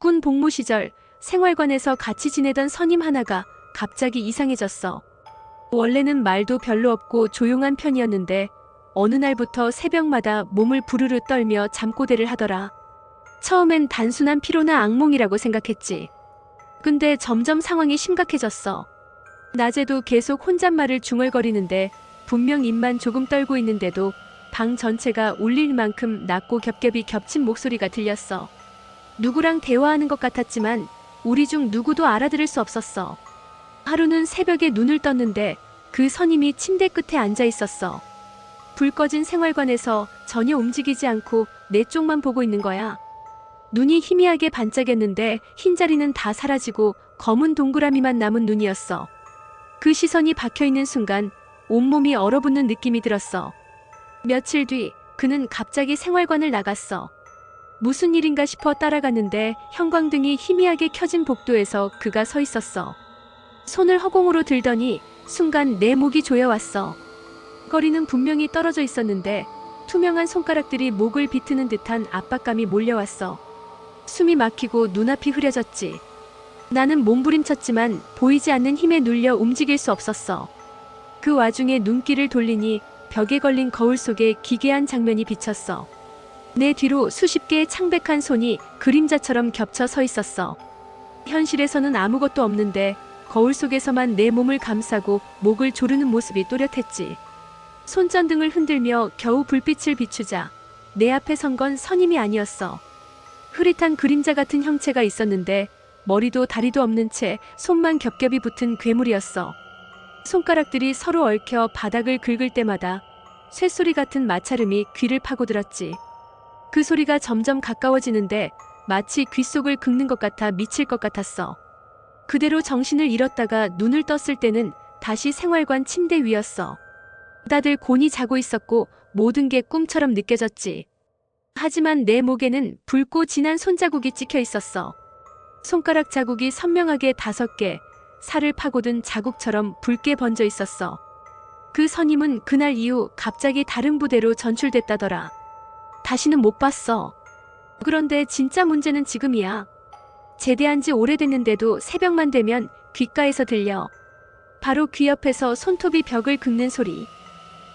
군 복무 시절 생활관에서 같이 지내던 선임 하나가 갑자기 이상해졌어. 원래는 말도 별로 없고 조용한 편이었는데 어느 날부터 새벽마다 몸을 부르르 떨며 잠꼬대를 하더라. 처음엔 단순한 피로나 악몽이라고 생각했지. 근데 점점 상황이 심각해졌어. 낮에도 계속 혼잣말을 중얼거리는데 분명 입만 조금 떨고 있는데도 방 전체가 울릴 만큼 낮고 겹겹이 겹친 목소리가 들렸어. 누구랑 대화하는 것 같았지만 우리 중 누구도 알아들을 수 없었어. 하루는 새벽에 눈을 떴는데 그 선임이 침대 끝에 앉아 있었어. 불 꺼진 생활관에서 전혀 움직이지 않고 내 쪽만 보고 있는 거야. 눈이 희미하게 반짝였는데 흰자리는 다 사라지고 검은 동그라미만 남은 눈이었어. 그 시선이 박혀있는 순간 온몸이 얼어붙는 느낌이 들었어. 며칠 뒤 그는 갑자기 생활관을 나갔어. 무슨 일인가 싶어 따라갔는데 형광등이 희미하게 켜진 복도에서 그가 서 있었어. 손을 허공으로 들더니 순간 내 목이 조여왔어. 거리는 분명히 떨어져 있었는데 투명한 손가락들이 목을 비트는 듯한 압박감이 몰려왔어. 숨이 막히고 눈앞이 흐려졌지. 나는 몸부림쳤지만 보이지 않는 힘에 눌려 움직일 수 없었어. 그 와중에 눈길을 돌리니 벽에 걸린 거울 속에 기괴한 장면이 비쳤어. 내 뒤로 수십 개의 창백한 손이 그림자처럼 겹쳐 서 있었어. 현실에서는 아무것도 없는데 거울 속에서만 내 몸을 감싸고 목을 조르는 모습이 또렷했지. 손전등을 흔들며 겨우 불빛을 비추자 내 앞에 선 건 선임이 아니었어. 흐릿한 그림자 같은 형체가 있었는데 머리도 다리도 없는 채 손만 겹겹이 붙은 괴물이었어. 손가락들이 서로 얽혀 바닥을 긁을 때마다 쇳소리 같은 마찰음이 귀를 파고들었지. 그 소리가 점점 가까워지는데 마치 귓속을 긁는 것 같아 미칠 것 같았어. 그대로 정신을 잃었다가 눈을 떴을 때는 다시 생활관 침대 위였어. 다들 곤히 자고 있었고 모든 게 꿈처럼 느껴졌지. 하지만 내 목에는 붉고 진한 손자국이 찍혀 있었어. 손가락 자국이 선명하게 5개, 살을 파고든 자국처럼 붉게 번져 있었어. 그 선임은 그날 이후 갑자기 다른 부대로 전출됐다더라. 다시는 못 봤어. 그런데 진짜 문제는 지금이야. 제대한 지 오래됐는데도 새벽만 되면 귓가에서 들려. 바로 귀 옆에서 손톱이 벽을 긁는 소리.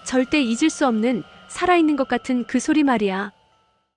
절대 잊을 수 없는 살아있는 것 같은 그 소리 말이야.